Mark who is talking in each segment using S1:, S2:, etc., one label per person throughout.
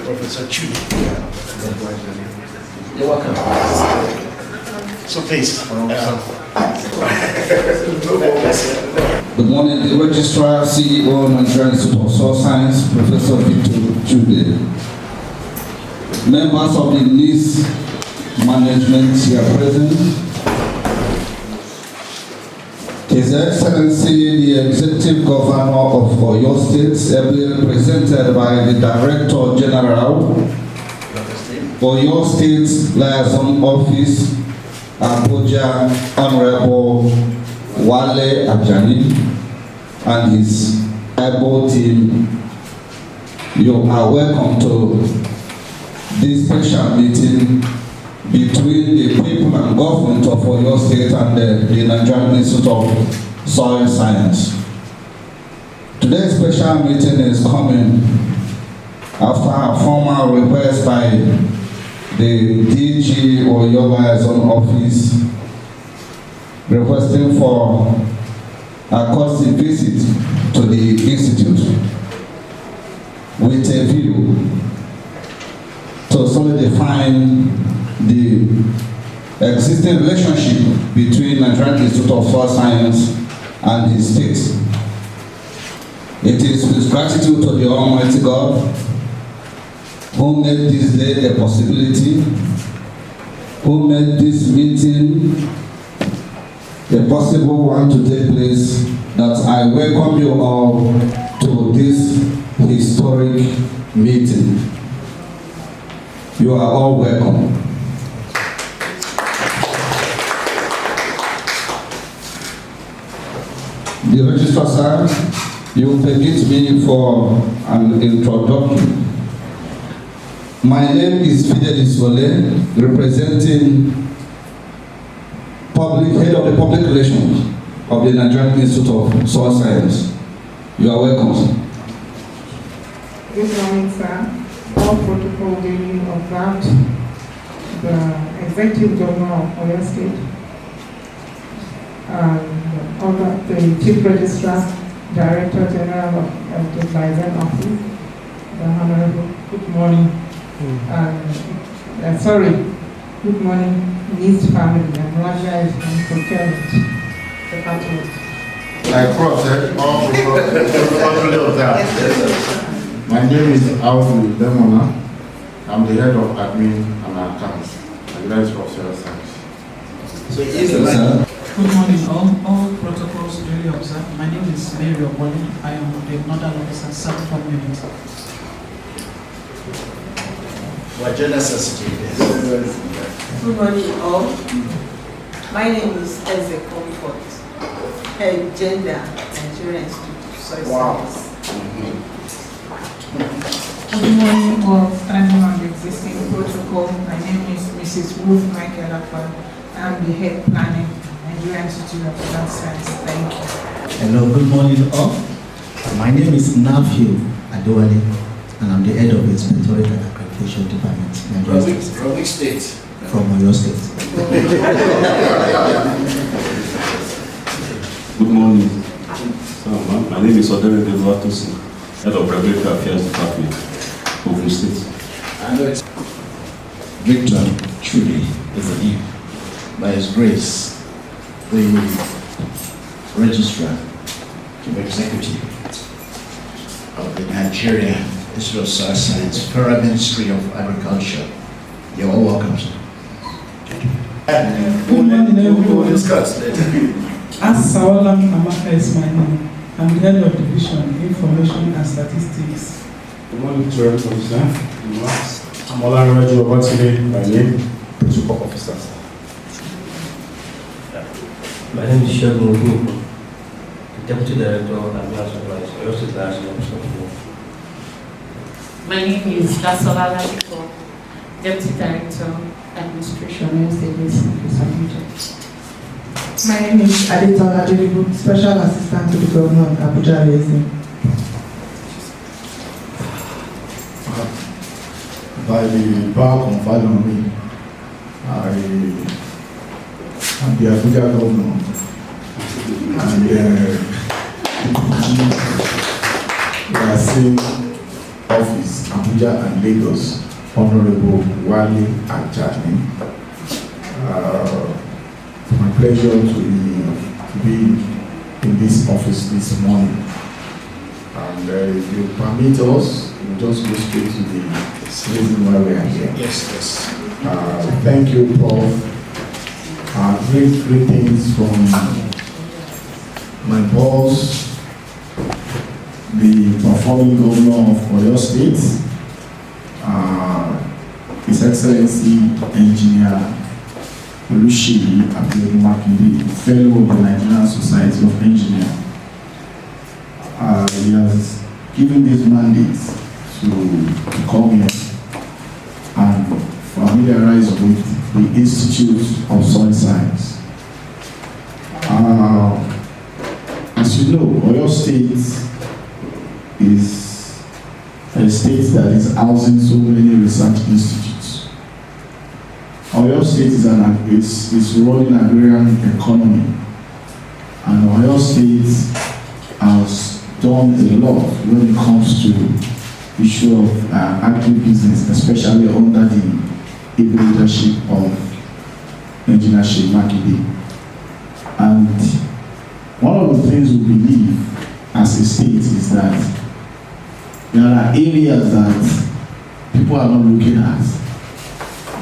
S1: Professor Chu.
S2: You're welcome.
S1: So please.
S3: Good morning, the Registrar, CEO, Nigerian Institute of Soil Science, Professor Victor Jude. Members of the NISS management here present. His Excellency, the Executive Governor of Oyo State, ably presented by the Director General, Oyo State Liaison Office, Abuja, Honorable Wale Ajani, and his able team. You are welcome to this special meeting between the people and government of Oyo State and the Nigerian Institute of Soil Science. Today's special meeting is coming after a formal request by the DG Oyo Liaison Office requesting for a courtesy visit to the institute with a view to solidifying the existing relationship between Nigerian Institute of Soil Science and his state. It is with gratitude to the Almighty God who made this day a possibility, who made this meeting a possible one to take place, that I welcome you all to this historic meeting. You are all welcome. The Registrar, sir, you permit me for an introduction. My name is Fidelis Ole, representing Head of the Public Relations of the Nigerian Institute of Soil Science. You are welcome, sir.
S4: Good morning, sir. All protocol duly observed. The Executive Governor of Oyo State, the Chief Registrar, Director General of the Liaison Office, the Honorable, good morning. Good morning, NISS family, and Raja is from procurement department.
S5: Like Prof said, all protocol observed. My name is Alvin Lemona. I'm the head of admin and accounts at the Liaison of Soil Science.
S1: So yes,
S6: good morning, all protocols duly observed. My name is Mary Oboli. I am the Nodal Officer, South Community.
S1: what gender sensitive.
S7: Good morning, all. My name is Eze Comfort, Head Gender, Nigerian Institute of Soil Science.
S6: Good morning, all. Standing on the existing protocol, my name is Mrs. Ruth Michael Akwa. I am the Head Planning, Nigerian Institute of Soil Science. Thank you.
S8: Hello, good morning, all. My name is Nafio Adewale, and I'm the Head of the Inspectorate and Accreditation Department.
S1: From which state?
S8: From Oyo State.
S9: Good morning. My name is Odere Devatosi, Head of Regulatory Affairs Department, Ogun State.
S1: I know it's
S10: Victor Trudy is the name. By His grace, the Registrar, the Executive of the Nigeria Institute of Soil Science, Federal Ministry of Agriculture. You're all welcome, sir.
S1: we'll discuss later.
S6: Asawalam Amaka is my name. I'm the Head of Division, Information and Statistics.
S5: Good morning to everyone, sir. I'm Olaraju Obatile by name, Protocol Officer.
S11: My name is Shegun Ogu, Deputy Director and Mass Supplies, Oyo State Liaison Officer.
S12: My name is Dasola Ladiko, Deputy Director, Administration, Oyo State Liaison Office, Abuja.
S4: My name is Adetola Adelibu, Special Assistant to the Governor of Abuja Liaison.
S5: By the power conferred on me, I
S2: I'm the Abuja governor, and the same office, Abuja and Lagos, Honorable Wale Ajani. My pleasure to be in this office this morning. And if you permit us, we'll just go straight to the reason why we are here.
S1: Yes.
S2: Thank you, Prof. Greetings from my boss, the performing governor of Oyo State, His Excellency Engineer Oluseyi Abiodun, fellow of the Nigerian Society of Engineers. He has given this mandate to come here and familiarize with the Institute of Soil Science. As you know, Oyo State is a state that is housing so many research institutes. Oyo State is running an agrarian economy, and Oyo State has done a lot when it comes to issue of agribusiness, especially under the able leadership of Engineer Seyi Makinde. And one of the things we believe as a state is that there are areas that people are not looking at,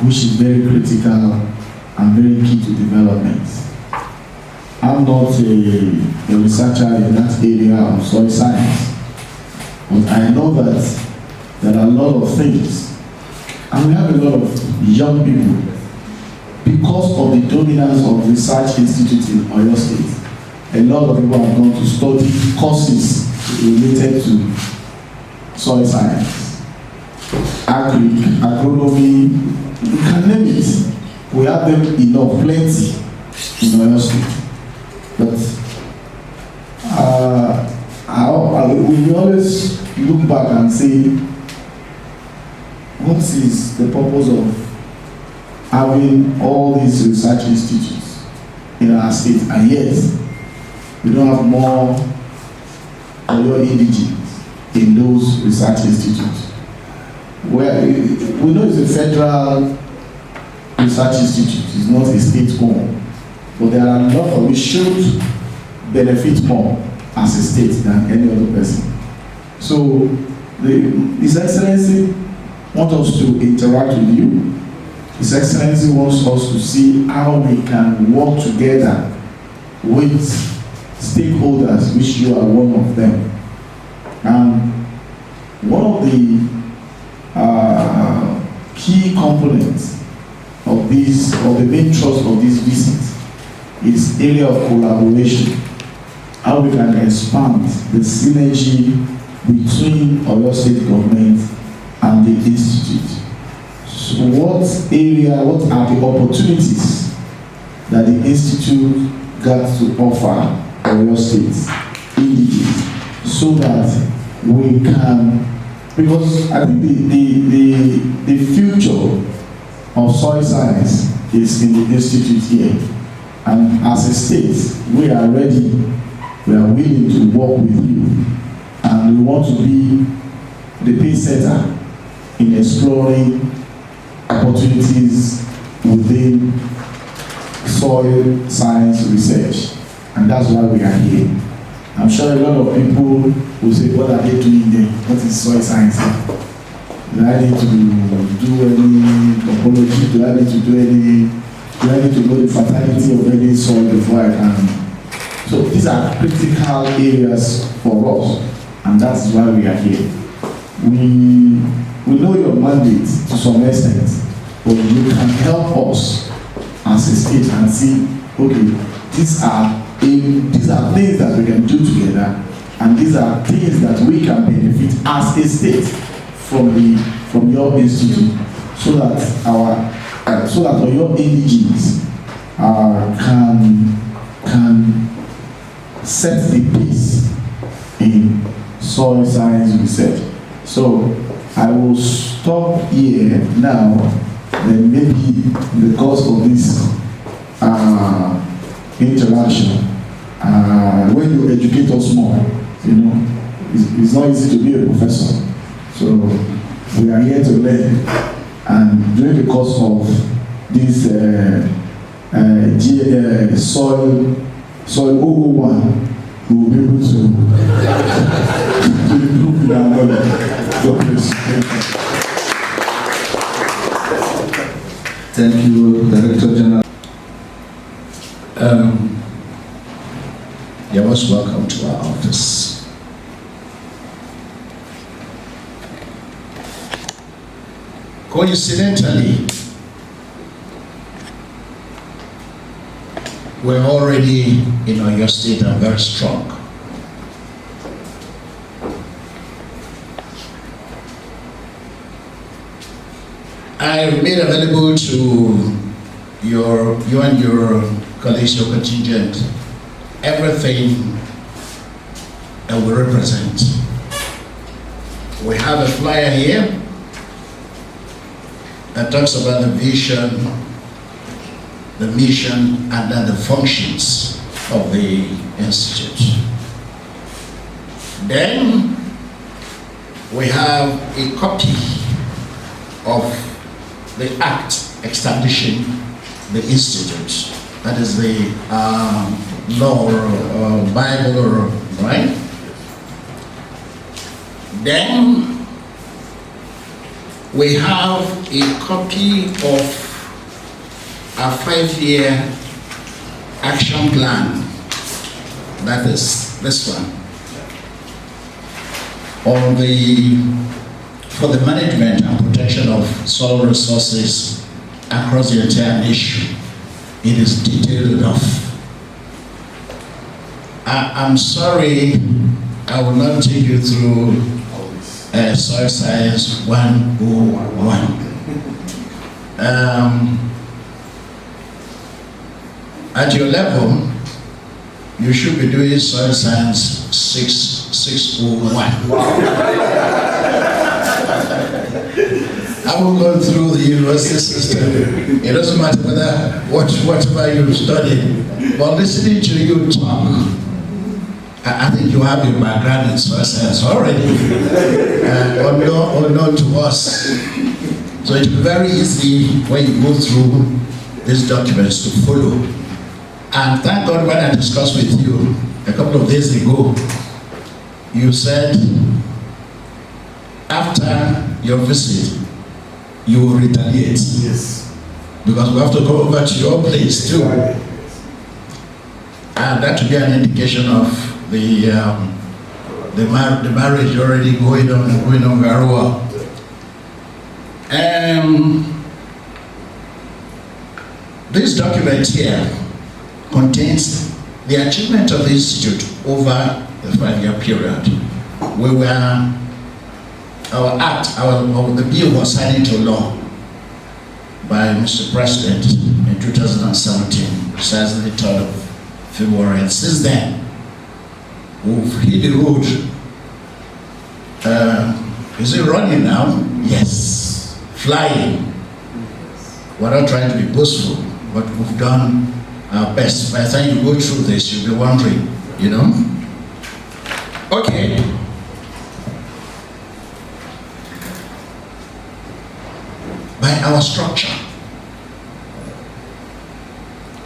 S2: which is very critical and very key to development. I'm not a researcher in that area of soil science, but I know that there are a lot of things, and we have a lot of young people, because of the dominance of research institutes in Oyo State. A lot of people have gone to study courses related to soil science, agronomy, you can name it. We have them enough, plenty in Oyo State. But we always look back and say, what is the purpose of having all these research institutes in our state, and yet we don't have more Oyo indigenes in those research institutes? Where we know it's a federal research institute, it's not a state owned, but there are a lot of, we should benefit more as a state than any other person. So His Excellency wants us to interact with you. His Excellency wants us to see how we can work together with stakeholders, which you are one of them. And one of the key components of the main thrust of this visit is area of collaboration. How we can expand the synergy between Oyo State government and the institute. So what are the opportunities that the institute got to offer Oyo State indigenes, so that we can, because I think the future of soil science is in the institute here, and as a state we are ready, we are willing to work with you, and we want to be the pace setter in exploring opportunities within soil science research, and that's why we are here. I'm sure a lot of people will say, what are they doing there? What is soil science? Do I need to do any topology? Do I need to know the fertility of any soil before I can? So these are critical areas for us, and that's why we are here. We know your mandate to some extent, but you can help us as a state and see, okay, these are things that we can do together, and these are things that we can benefit as a state from your institute, so that your indigenes can set the pace in soil science research. So I will stop here now, then maybe in the course of this interaction. When you educate us more, you know, it's not easy to be a professor. So we are here to learn. And during the course of this soil 001, we will be able to improve our knowledge. God bless you.
S3: Thank you, Director General.
S10: You're most welcome to our office. Coincidentally, we're already in Oyo State and very strong. I made available to you and your colleagues, your contingent, everything that we represent. We have a flyer here that talks about the vision, the mission, and then the functions of the institute. Then we have a copy of the act establishing the institute. That is the law or Bible, right? Then we have a copy of a 5-year action plan. That is this one. For the management and protection of soil resources across the entire nation. It is detailed enough. I'm sorry, I will not take you through Soil Science 101. At your level, you should be doing Soil Science 601. I will go through the university system. It doesn't matter whatever you studied. But listening to you talk, I think you have your background in soil science already, unknown to us. So it's very easy when you go through these documents to follow. And thank God when I discussed with you a couple of days ago, you said after your visit, you will retaliate.
S1: Yes.
S10: Because we have to go over to your place too. And that will be an indication of the marriage already going on very well. This document here contains the achievement of the Institute over the 5-year period. The bill was signed into law by Mr. President in 2017, precisely the 3rd of February. And since then, we've hit the road. Is it running now? Yes. Flying. We're not trying to be boastful, but we've done our best. By the time you go through this, you'll be wondering, you know? Okay. By our structure,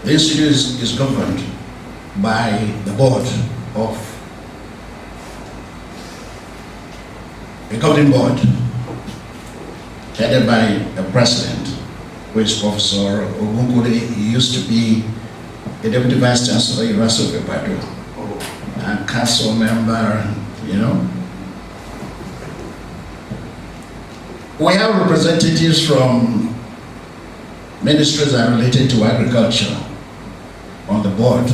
S10: the institute is governed by the board of a governing board headed by a president, who is Professor Ogunkule. He used to be a deputy vice chancellor at the University of Ibadan, and council member, you know. We have representatives from ministries that are related to agriculture on the board.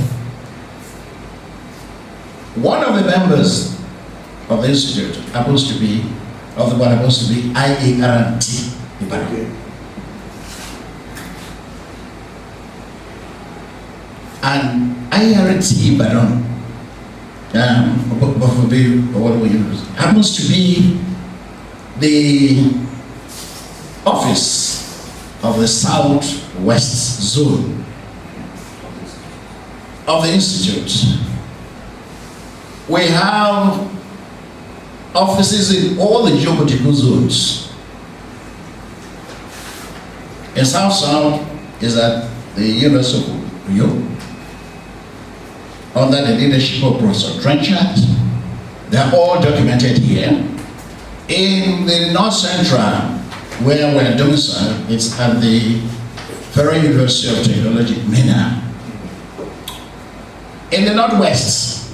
S10: One of the members of the institute happens to be IART Ibadan. And IART Ibadan happens to be the office of the Southwest Zone of the Institute. We have offices in all the geopolitical zones. In South is at the University of Rio, under the leadership of Professor Trenchard. They are all documented here. In the North Central, where we're domiciled, it's at the Federal University of Technology, MENA. In the Northwest,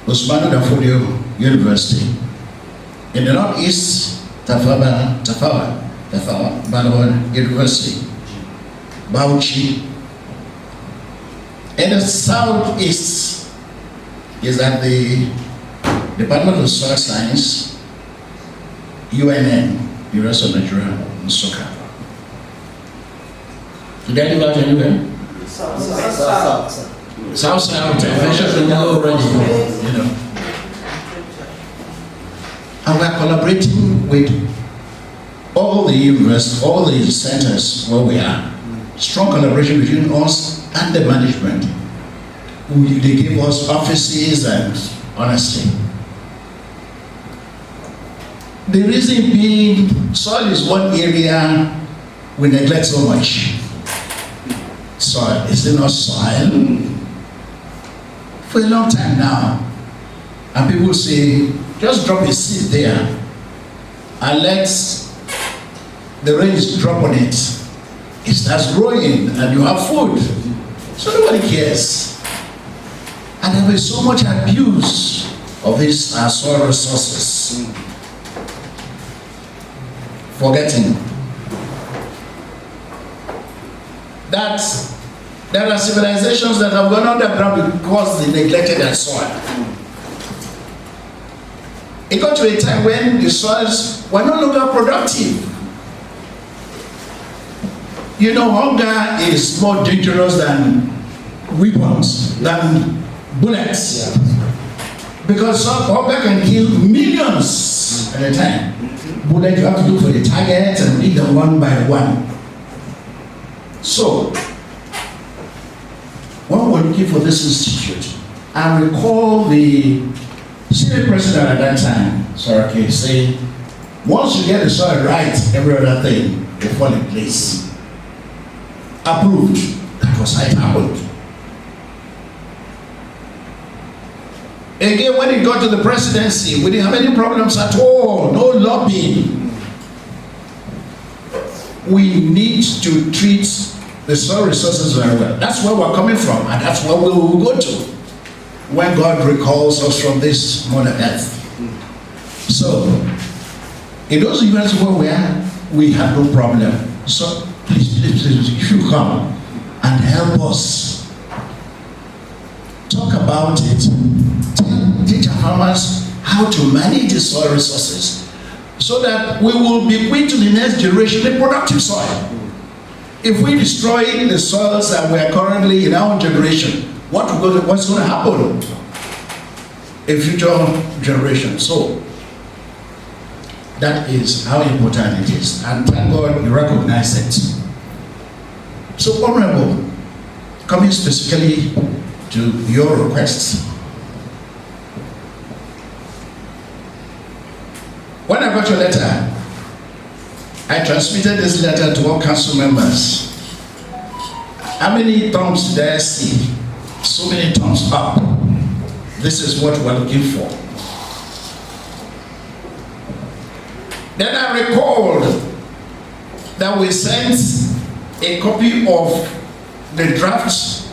S10: Usmanu Danfodio University. In the Northeast, Tafawa Balewa University, Bauchi. In the Southeast is at the Department of Soil Science, UNN, University of Nigeria, in Soka. Did I leave out anywhere? South. I mentioned them already, you know. And we're collaborating with all the universities, all the centers where we are. Strong collaboration between us and the management. They give us offices and honesty. The reason being, soil is one area we neglect so much. Soil, is it not soil? For a long time now. And people say, just drop a seed there and let the rains drop on it. It starts growing and you have food. So nobody cares. And there is so much abuse of these soil resources. Forgetting that there are civilizations that have gone underground because they neglected their soil. It got to a time when the soils were no longer productive. You know, hunger is more dangerous than weapons, than bullets. Because hunger can kill millions at a time. Bullet, you have to look for the target and beat them one by one. So, when we're looking for this institute, I recall the Senate president at that time, Sorake, saying, once you get the soil right, every other thing will fall in place. Approved. That was how it happened. Again, when it got to the presidency, we didn't have any problems at all. No lobbying. We need to treat the soil resources very well. That's where we're coming from, and that's where we will go to when God recalls us from this Mother Earth. So, in those events where we are, we have no problem. So, please, if you come and help us talk about it, teach our farmers how to manage the soil resources so that we will bequeath to the next generation a productive soil. If we destroy the soils that we are currently in our generation, what's going to happen in future generations? So that is how important it is, and thank God you recognize it. So, Honorable, coming specifically to your requests. When I got your letter, I transmitted this letter to all council members. How many thumbs did I see? So many thumbs up. This is what we're looking for. Then I recalled that we sent a copy of the draft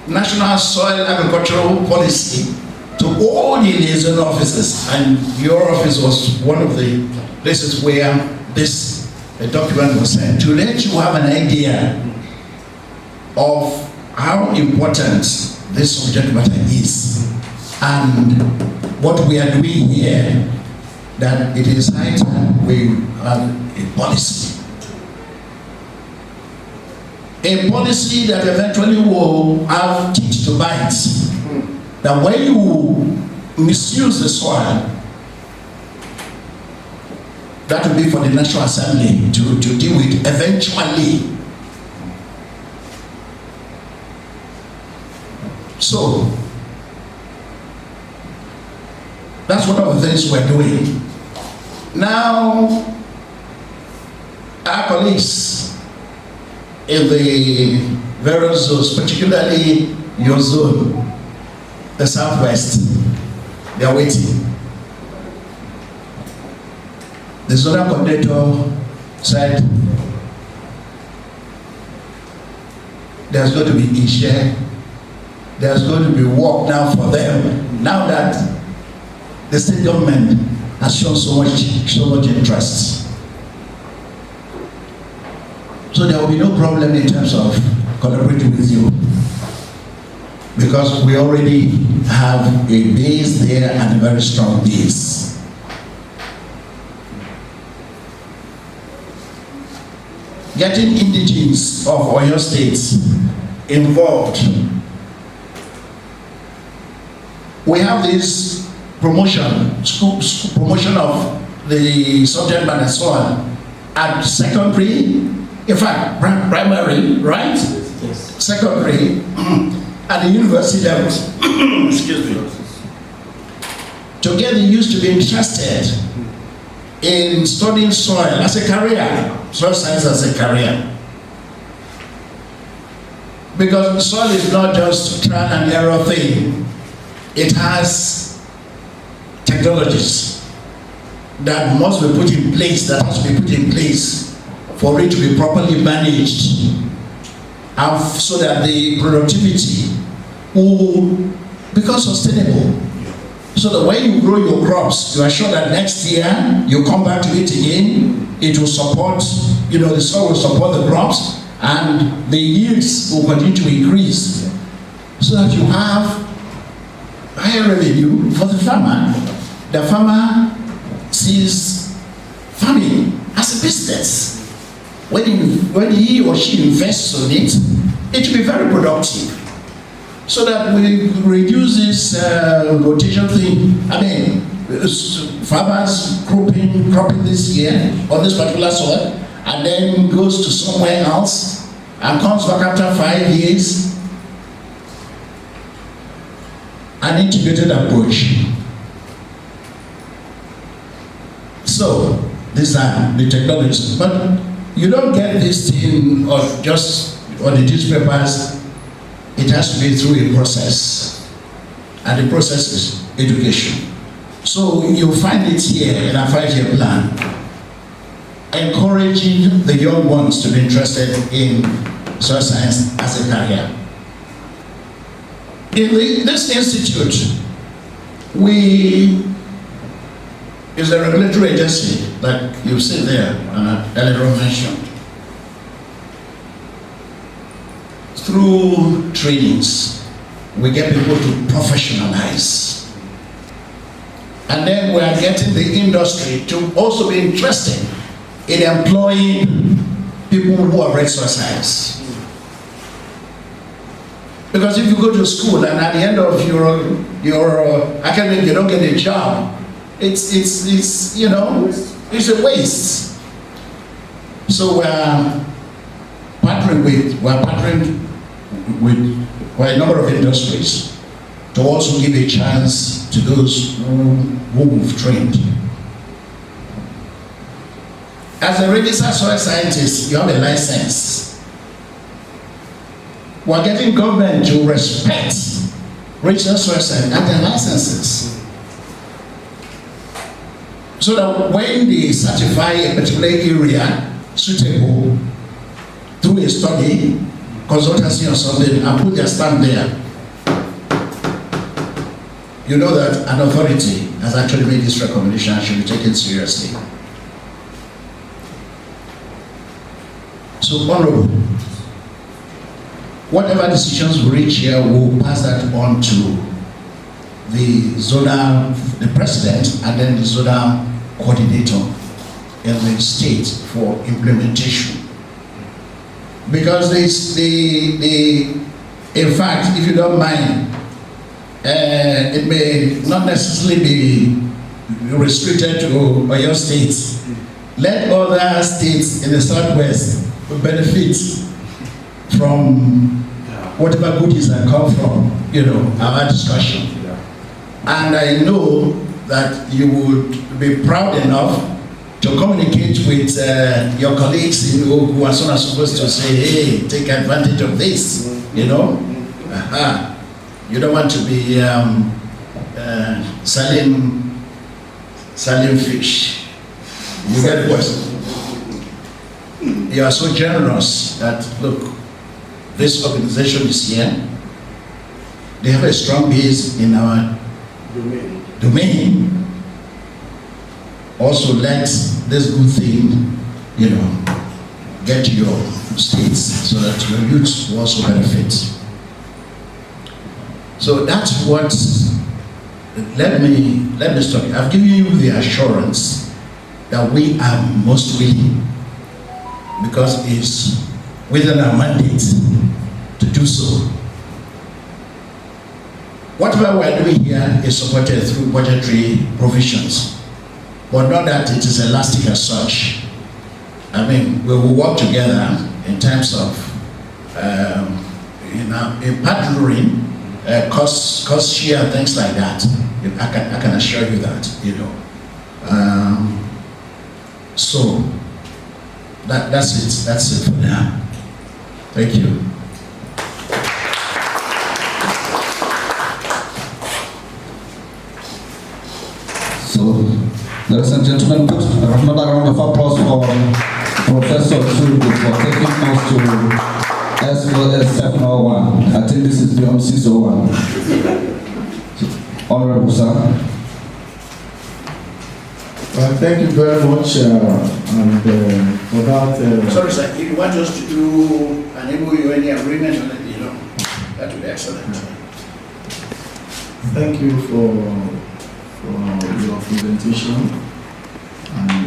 S10: National Soil Agricultural Policy to all the liaison offices, and your office was one of the places where this document was sent, to let you have an idea of how important this subject matter is and what we are doing here, that it is high time we have a policy. A policy that eventually will have teeth to bite. That when you misuse the soil, that will be for the National Assembly to deal with eventually.
S13: So, that's one of the things we're doing. Now, our colleagues in the various zones, particularly your zone, the Southwest, they are waiting. The zonal coordinator said there's going to be issue, there's going to be work now for them, now that the state government has shown so much interest. So there will be no problem in terms of collaborating with you, because we already have a base there and a very strong base. Getting indigenes of Oyo State involved. We have this promotion, school promotion of the subject matter and so on at secondary, in fact, primary, right?
S11: Yes.
S13: Secondary, at the university levels. Excuse me. To get the youth to be interested in studying soil as a career, soil science as a career. Because soil is not just a trial and error thing. It has technologies that must be put in place, that has to be put in place for it to be properly managed, and so that the productivity will become sustainable. So that when you grow your crops, you are sure that next year you come back to it again, it will support, the soil will support the crops, and the yields will continue to increase, so that you have higher revenue for the farmer. The farmer sees farming as a business. When he or she invests on it, it will be very productive. So that we reduce this rotation thing. I mean, farmers cropping this year on this particular soil, and then goes to somewhere else and comes back after 5 years. An integrated approach. So these are the technologies, but you don't get this thing of just on the newspapers. It has to be through a process, and the process is education. So you find it here in our 5-year plan, encouraging the young ones to be interested in soil science as a career. In this institute, is a regulatory agency, like you see there, earlier mentioned. Through trainings, we get people to professionalize. And then we are getting the industry to also be interested in employing people who have read soil science. Because if you go to school and at the end of your academic, you don't get a job, it's a waste. So we're partnering with a number of industries to also give a chance to those who we've trained. As a registered soil scientist, you have a license. We're getting government to respect registered soil science and their licenses, so that when they certify a particular area suitable through a study, consultancy or something, and put their stamp there, you know that an authority has actually made this recommendation and should be taken seriously. So, Honorable, whatever decisions we reach here, we'll pass that on to the president, and then the zonal coordinator in the state for implementation. Because in fact, if you don't mind, it may not necessarily be restricted to Oyo State. Let other states in the Southwest benefit from whatever goodies that come from, our discussion. And I know that you would be proud enough to communicate with your colleagues who are supposed to say, hey, take advantage of this, You don't want to be selling fish. You get what? You are so generous that, look, this organization is here. They have a strong base in our domain. Also let this good thing, get to your states so that your youth will also benefit. So that's what, let me stop. I've given you the assurance that we are most willing, because it's within our mandate to do so. Whatever we're doing here is supported through budgetary provisions, but not that it is elastic as such. I mean, we will work together in terms of, in partnering, cost share and things like that. I can assure you that, so that's it for now. Thank you.
S3: So, ladies and gentlemen, put another round of applause for Professor Chudi for taking us to SOS 701. I think this is beyond 601. Honorable sir.
S2: Well, thank you very much, and for that.
S1: Sorry, sir. If you want us to do an MOU, any agreement on it, that would be excellent.
S2: Thank you for your presentation, and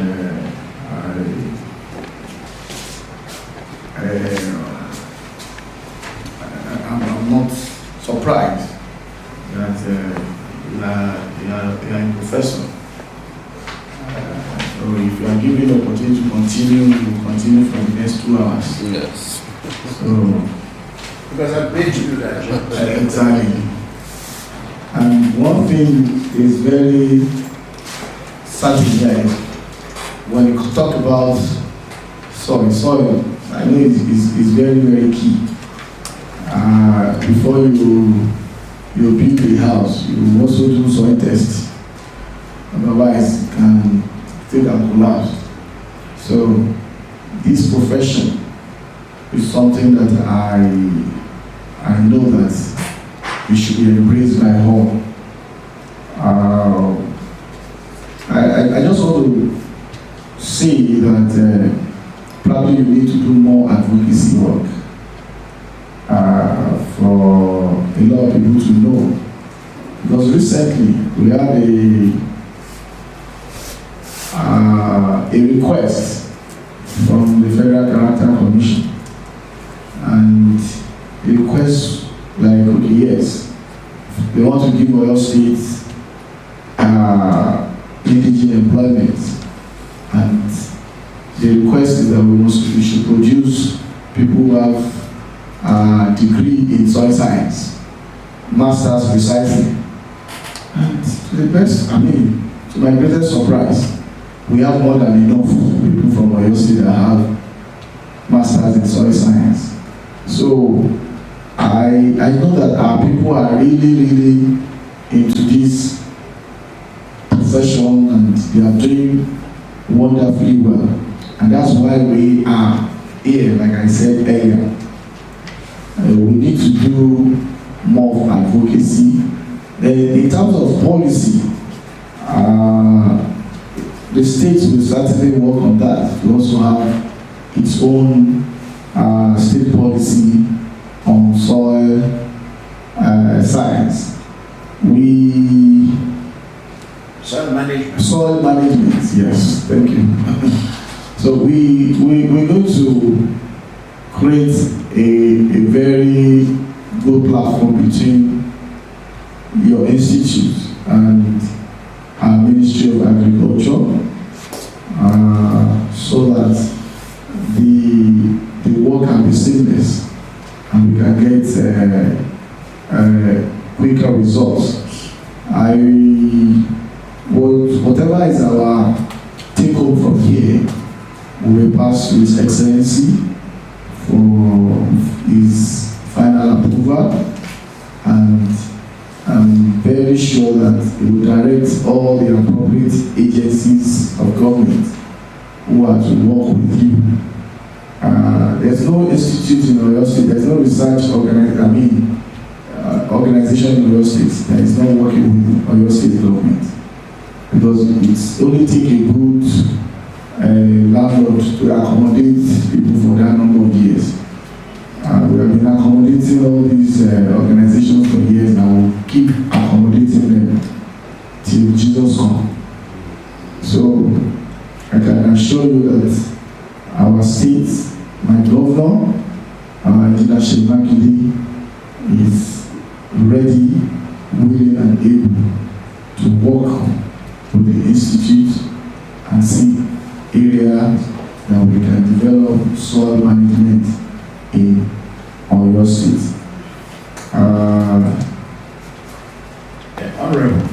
S2: I'm not surprised that you are a professor. So if you are given the opportunity to continue, you will continue for the next 2 hours.
S9: Yes.
S2: So,
S1: because I paid to do that.
S2: Exactly. And one thing is very certain here, when you talk about soil, I know it's very, very key. Before you build a house, you also do soil tests. Otherwise, it can collapse. So, this profession is something that I know that it should be embraced by all. I just want to say that probably you need to do more advocacy work for a lot of people to know. Because recently we had a request from the Federal Character Commission, and the request like, okay, yes, they want to give Oyo State indigent employment, and the request is that we should produce people who have a degree in soil science, masters precisely. And to the best, to my greatest surprise, we have more than enough people from Oyo State that have masters in soil science. So I know that our people are really into this profession, and they are doing wonderfully well. And that's why we are here, like I said earlier. We need to do more advocacy. In terms of policy, the states will certainly work on that. We also have its own state policy on soil science. Soil management, yes, thank you. So we're going to create a very good platform between your institute and our Ministry of Agriculture, so that the work can be seamless and we can get quicker results. Whatever is our take home from here, we will pass to His Excellency for his final approval, and I'm very sure that he will direct all the appropriate agencies of government who are to work with you. There's no institute in Oyo State, there's no research organization in Oyo State that is not working with Oyo State government, because it's only take a good landlord to accommodate people for that number of years. We have been accommodating all these organizations for years, and we'll keep accommodating them till Jesus comes. So I can assure you that our state, my governor, our engineer Shemakide, is ready, willing, and able to work with the institute and see areas that we can develop soil management in Oyo State.
S13: Honorable,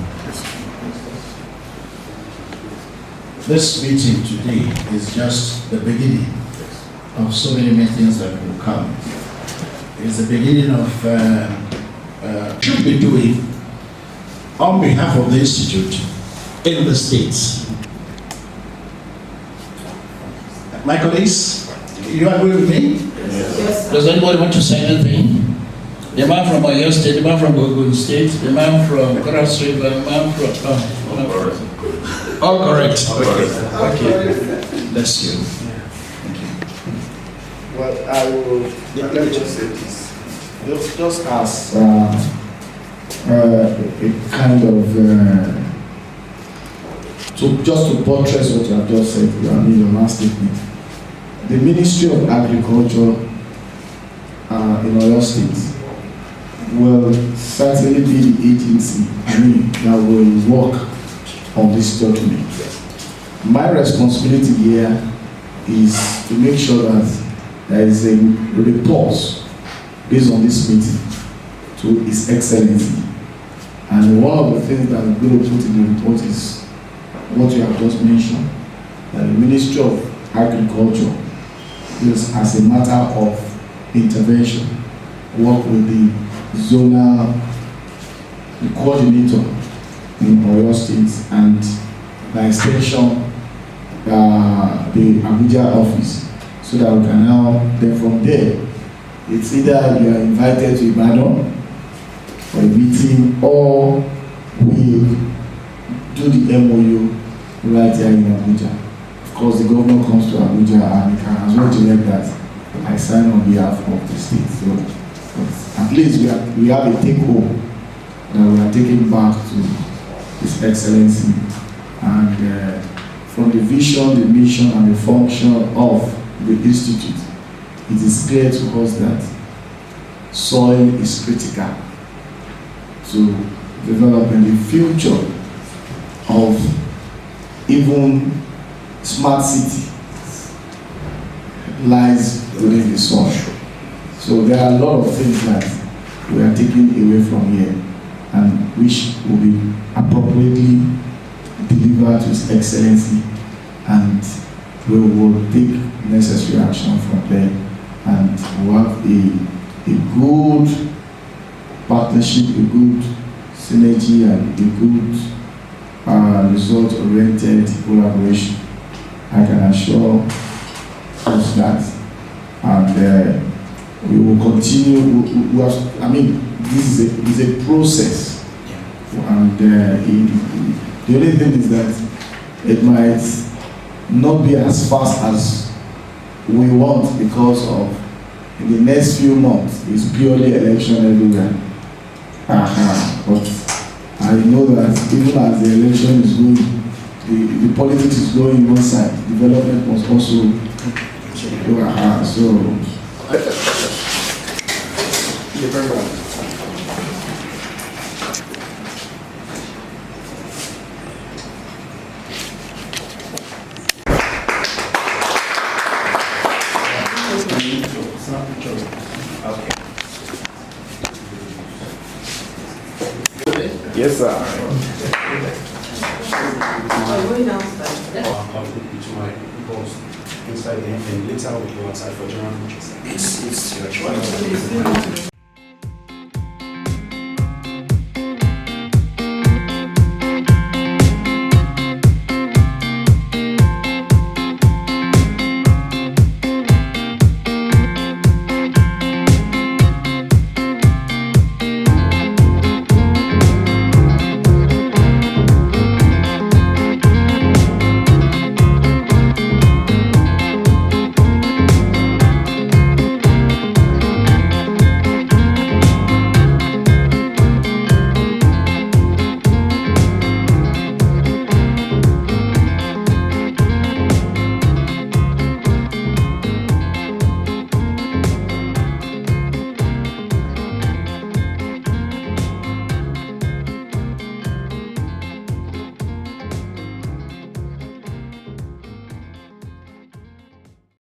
S13: this meeting today is just the beginning of so many meetings that will come. It's the beginning of should be doing on behalf of the institute in the states. My colleagues, you agree with me?
S7: Yes.
S13: Does anybody want to say anything? The man from Oyo State, the man from Ogun State, the man from Cross River, the man from... All correct. Okay. Bless you. Thank you.
S2: Well, let me just say this. Just as a kind of just to buttress what you have just said, your last statement. The Ministry of Agriculture in Oyo State will certainly be the agency that will work on this document. My responsibility here is to make sure that there is a report based on this meeting to His Excellency. And one of the things that I'm going to put in the report is what you have just mentioned, that the Ministry of Agriculture is, as a matter of intervention, work with the zonal coordinator in Oyo State, and by extension the Abuja office, so that we can now, then from there, it's either you are invited to Ibadan for a meeting, or we do the MOU right here in Abuja. Of course, the governor comes to Abuja and he can as well direct that I sign on behalf of the state. So at least we have a take home that we are taking back to His Excellency, and from the vision, the mission, and the function of the institute, it is clear to us that soil is critical to developing the future of even smart city lies within the soil. So there are a lot of things that we are taking away from here, and which will be appropriately delivered to His Excellency, and we will take necessary action from there, and we'll have a good partnership, a good synergy, and a good result-oriented collaboration. I can assure us that, and we will continue. This is a process, and the only thing is that it might not be as fast as we want, because of in the next few months it's purely election everywhere. But I know that even as the election is going, the politics is going one side, development must also go ahead. So Yes, sir.
S7: I'm going downstairs.
S14: I'll put it to my boss inside and later we'll go outside for general purchase.
S10: It's your choice.